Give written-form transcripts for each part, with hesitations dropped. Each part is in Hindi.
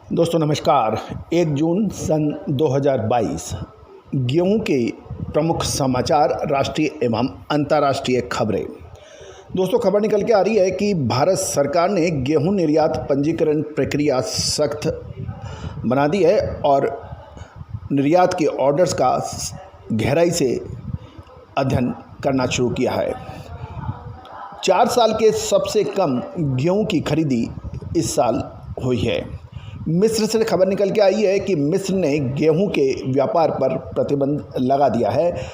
दोस्तों नमस्कार। 1 जून सन 2022 गेहूं के प्रमुख समाचार, राष्ट्रीय एवं अंतर्राष्ट्रीय खबरें। दोस्तों खबर निकल के आ रही है कि भारत सरकार ने गेहूं निर्यात पंजीकरण प्रक्रिया सख्त बना दी है और निर्यात के ऑर्डर्स का गहराई से अध्ययन करना शुरू किया है। 4 साल के सबसे कम गेहूं की खरीदी इस साल हुई है। मिस्र से खबर निकल के आई है कि मिस्र ने गेहूं के व्यापार पर प्रतिबंध लगा दिया है।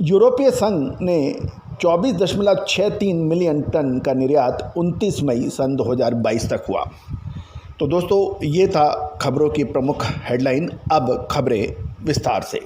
यूरोपीय संघ ने 24.63 मिलियन टन का निर्यात 29 मई सन 2022 तक हुआ। तो दोस्तों ये था खबरों की प्रमुख हेडलाइन। अब खबरें विस्तार से।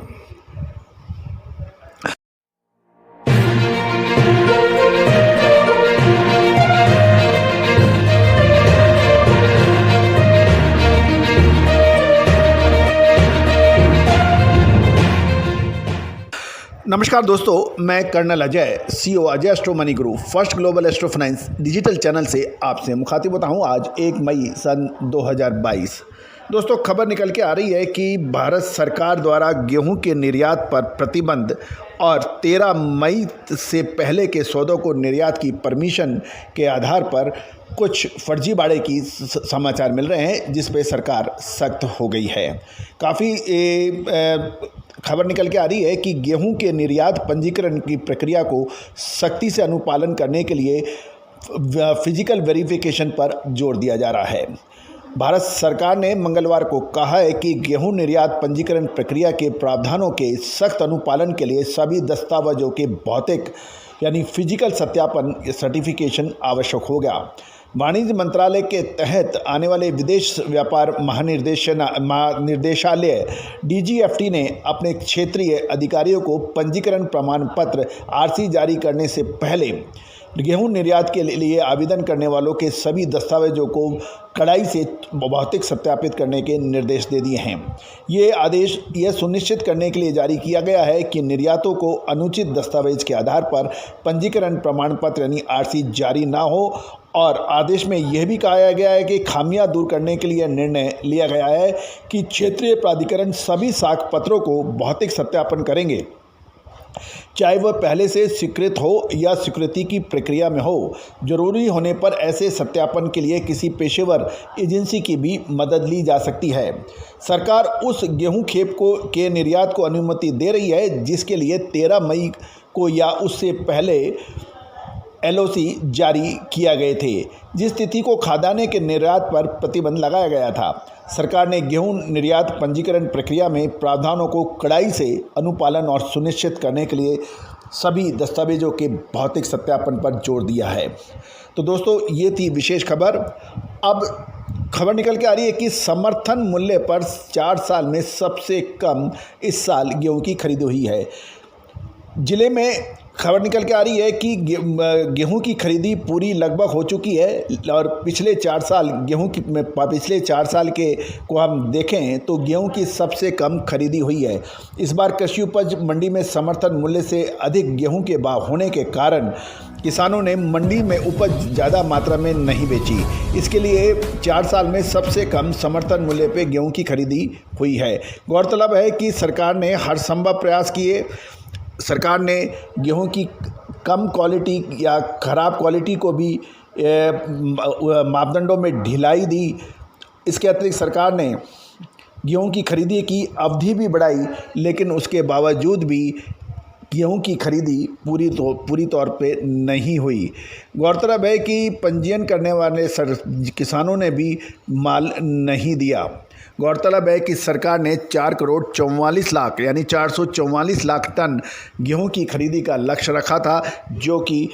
नमस्कार दोस्तों, मैं colonel Ajay, CEO Ajay Astro Money Guru, first global astro finance digital channel से आपसे मुखातिब होता हूं। आज 1 मई सन 2022। दोस्तों खबर निकल के आ रही है कि भारत सरकार द्वारा गेहूं के निर्यात पर प्रतिबंध और 13 मई से पहले के सौदों को निर्यात की परमिशन के आधार पर कुछ फर्जीवाड़े की समाचार मिल रहे हैं, जिस पे सरकार सख्त हो गई है। काफ़ी खबर निकल के आ रही है कि गेहूं के निर्यात पंजीकरण की प्रक्रिया को सख्ती से अनुपालन करने के लिए फिजिकल वेरिफिकेशन पर जोर दिया जा रहा है। भारत सरकार ने मंगलवार को कहा है कि गेहूं निर्यात पंजीकरण प्रक्रिया के प्रावधानों के सख्त अनुपालन के लिए सभी दस्तावेजों के भौतिक यानी फिजिकल सत्यापन सर्टिफिकेशन आवश्यक हो गया। वाणिज्य मंत्रालय के तहत आने वाले विदेश व्यापार महानिर्देशालय DGFT ने अपने क्षेत्रीय अधिकारियों को पंजीकरण प्रमाण पत्र RC जारी करने से पहले गेहूं निर्यात के लिए आवेदन करने वालों के सभी दस्तावेजों को कड़ाई से भौतिक सत्यापित करने के निर्देश दे दिए हैं। ये आदेश यह सुनिश्चित करने के लिए जारी किया गया है कि निर्यातों को अनुचित दस्तावेज के आधार पर पंजीकरण प्रमाण पत्र यानी RC जारी ना हो। और आदेश में यह भी कहा गया है कि खामियां दूर करने के लिए निर्णय लिया गया है कि क्षेत्रीय प्राधिकरण सभी साख पत्रों को भौतिक सत्यापन करेंगे, चाहे वह पहले से स्वीकृत हो या स्वीकृति की प्रक्रिया में हो। जरूरी होने पर ऐसे सत्यापन के लिए किसी पेशेवर एजेंसी की भी मदद ली जा सकती है। सरकार उस गेहूं खेप के निर्यात को अनुमति दे रही है जिसके लिए 13 मई को या उससे पहले LOC जारी किया गए थे, जिस तिथि को खाद्यान्न के निर्यात पर प्रतिबंध लगाया गया था। सरकार ने गेहूं निर्यात पंजीकरण प्रक्रिया में प्रावधानों को कड़ाई से अनुपालन और सुनिश्चित करने के लिए सभी दस्तावेजों के भौतिक सत्यापन पर जोर दिया है। तो दोस्तों ये थी विशेष खबर। अब खबर निकल के आ रही है कि समर्थन मूल्य पर 4 साल में सबसे कम इस साल गेहूं की खरीदी हुई है। जिले में खबर निकल के आ रही है कि गेहूं की खरीदी पूरी लगभग हो चुकी है और पिछले 4 साल पिछले 4 साल के को हम देखें तो गेहूं की सबसे कम खरीदी हुई है। इस बार कृषि उपज मंडी में समर्थन मूल्य से अधिक गेहूं के भाव होने के कारण किसानों ने मंडी में उपज ज़्यादा मात्रा में नहीं बेची। इसके लिए 4 साल में सबसे कम समर्थन मूल्य पे गेहूं की खरीदी हुई है। गौरतलब है कि सरकार ने हर संभव प्रयास किए। सरकार ने गेहूं की कम क्वालिटी या ख़राब क्वालिटी को भी मापदंडों में ढिलाई दी। इसके अतिरिक्त सरकार ने गेहूं की खरीदी की अवधि भी बढ़ाई, लेकिन उसके बावजूद भी गेहूं की खरीदी पूरी तौर पे नहीं हुई। गौरतलब है कि पंजीयन करने वाले किसानों ने भी माल नहीं दिया। गौरतलब है कि सरकार ने 4 करोड़ 44 लाख यानी 444 लाख टन गेहूं की खरीदी का लक्ष्य रखा था, जो कि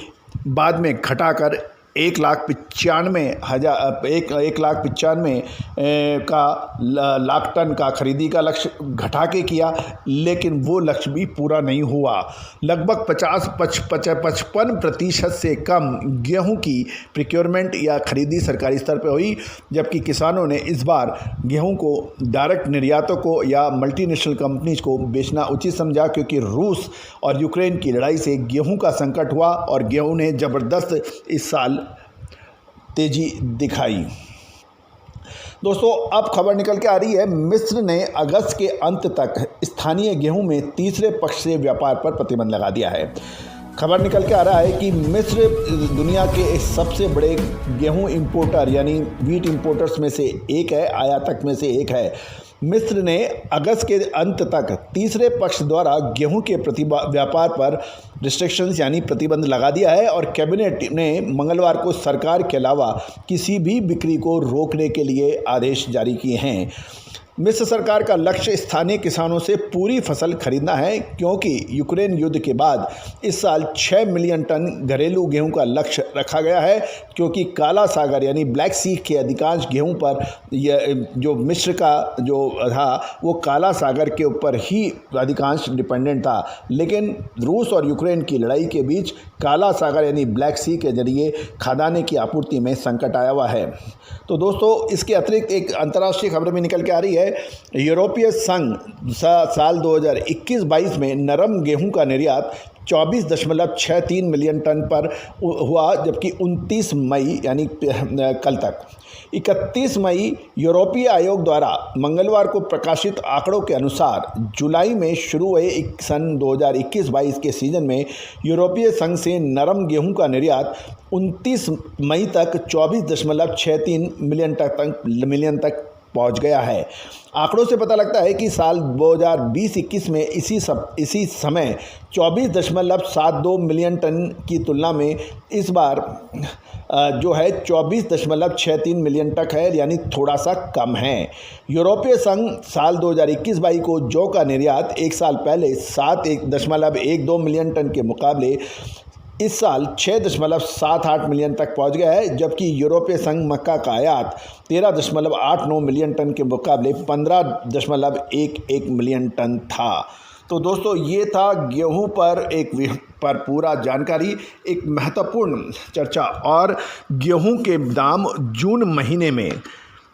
बाद में घटाकर 1,95,000 लाख टन का खरीदी का लक्ष्य घटा के किया, लेकिन वो लक्ष्य भी पूरा नहीं हुआ। लगभग 55% से कम गेहूं की प्रिक्योरमेंट या खरीदी सरकारी स्तर पर हुई, जबकि किसानों ने इस बार गेहूं को डायरेक्ट निर्यातों को या मल्टीनेशनल कंपनीज को बेचना उचित समझा, क्योंकि रूस और यूक्रेन की लड़ाई से गेहूं का संकट हुआ और गेहूं ने ज़बरदस्त इस साल तेजी दिखाई। दोस्तों अब खबर निकल के आ रही है, मिस्र ने अगस्त के अंत तक स्थानीय गेहूं में तीसरे पक्ष से व्यापार पर प्रतिबंध लगा दिया है। खबर निकल के आ रहा है कि मिस्र दुनिया के सबसे बड़े गेहूं इंपोर्टर यानी वीट इंपोर्टर्स में से एक है, आयातक में से एक है। मिस्र ने अगस्त के अंत तक तीसरे पक्ष द्वारा गेहूं के व्यापार पर रिस्ट्रिक्शंस यानी प्रतिबंध लगा दिया है और कैबिनेट ने मंगलवार को सरकार के अलावा किसी भी बिक्री को रोकने के लिए आदेश जारी किए हैं। मिस्र सरकार का लक्ष्य स्थानीय किसानों से पूरी फसल खरीदना है, क्योंकि यूक्रेन युद्ध के बाद इस साल 6 मिलियन टन घरेलू गेहूं का लक्ष्य रखा गया है, क्योंकि काला सागर यानी ब्लैक सी के अधिकांश गेहूं पर जो मिस्र का जो था वो काला सागर के ऊपर ही अधिकांश डिपेंडेंट था। लेकिन रूस और यूक्रेन की लड़ाई के बीच काला सागर यानी ब्लैक सी के जरिए खादाने की आपूर्ति में संकट आया हुआ है। तो दोस्तों इसके अतिरिक्त एक अंतर्राष्ट्रीय खबर भी निकल के आ रही है। यूरोपीय संघ साल 2021-22 में नरम गेहूं का निर्यात 24.63 मिलियन टन पर हुआ, जबकि 29 मई यानी कल तक 31 मई यूरोपीय आयोग द्वारा मंगलवार को प्रकाशित आंकड़ों के अनुसार जुलाई में शुरू हुए सन 2021-22 के सीजन में यूरोपीय संघ से नरम गेहूं का निर्यात 29 मई तक 24.63 मिलियन तक पहुंच गया है। आंकड़ों से पता लगता है कि साल 2020-21 में इसी समय 24.72 मिलियन टन की तुलना में इस बार जो है 24.63 मिलियन टन है, यानी थोड़ा सा कम है। यूरोपीय संघ साल 2021-22 को जौ का निर्यात एक साल पहले 7.12 मिलियन टन के मुकाबले इस साल 6.78 मिलियन तक पहुंच गया है, जबकि यूरोपीय संघ मक्का का आयात 13.89 मिलियन टन के मुकाबले 15.11 मिलियन टन था। तो दोस्तों ये था गेहूं पर पूरा जानकारी, एक महत्वपूर्ण चर्चा। और गेहूं के दाम जून महीने में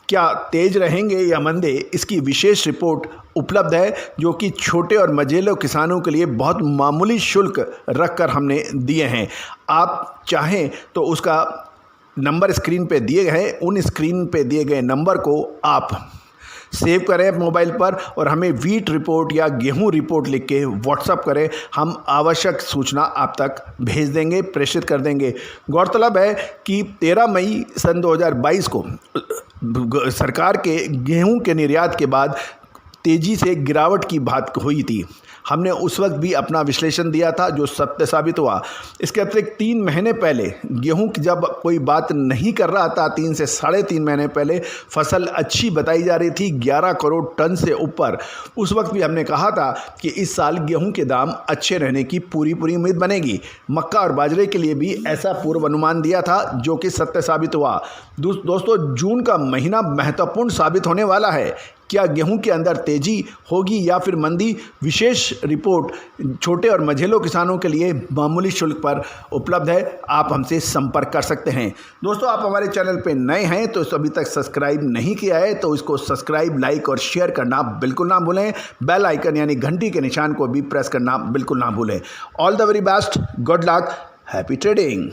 क्या तेज रहेंगे या मंदे, इसकी विशेष रिपोर्ट उपलब्ध है, जो कि छोटे और मझोले किसानों के लिए बहुत मामूली शुल्क रखकर हमने दिए हैं। आप चाहें तो उसका नंबर स्क्रीन पे दिए गए, उन स्क्रीन पे दिए गए नंबर को आप सेव करें मोबाइल पर और हमें वीट रिपोर्ट या गेहूं रिपोर्ट लिख के व्हाट्सअप करें। हम आवश्यक सूचना आप तक भेज देंगे, प्रेषित कर देंगे। गौरतलब है कि 13 मई सन 2022 को सरकार के गेहूं के निर्यात के बाद तेज़ी से गिरावट की बात हुई थी। हमने उस वक्त भी अपना विश्लेषण दिया था, जो सत्य साबित हुआ। इसके अतिरिक्त 3 महीने पहले गेहूं की जब कोई बात नहीं कर रहा था, 3 से 3.5 महीने पहले फसल अच्छी बताई जा रही थी, 11 करोड़ टन से ऊपर। उस वक्त भी हमने कहा था कि इस साल गेहूं के दाम अच्छे रहने की पूरी उम्मीद बनेगी। मक्का और बाजरे के लिए भी ऐसा पूर्व अनुमान दिया था, जो कि सत्य साबित हुआ। दोस्तों जून का महीना महत्वपूर्ण साबित होने वाला है। क्या गेहूं के अंदर तेजी होगी या फिर मंदी, विशेष रिपोर्ट छोटे और मझोले किसानों के लिए मामूली शुल्क पर उपलब्ध है। आप हमसे संपर्क कर सकते हैं। दोस्तों आप हमारे चैनल पे नए हैं तो अभी तक सब्सक्राइब नहीं किया है तो इसको सब्सक्राइब, लाइक और शेयर करना बिल्कुल ना भूलें। बेल आइकन यानी घंटी के निशान को भी प्रेस करना बिल्कुल ना भूलें। All the very best, good luck, happy trading.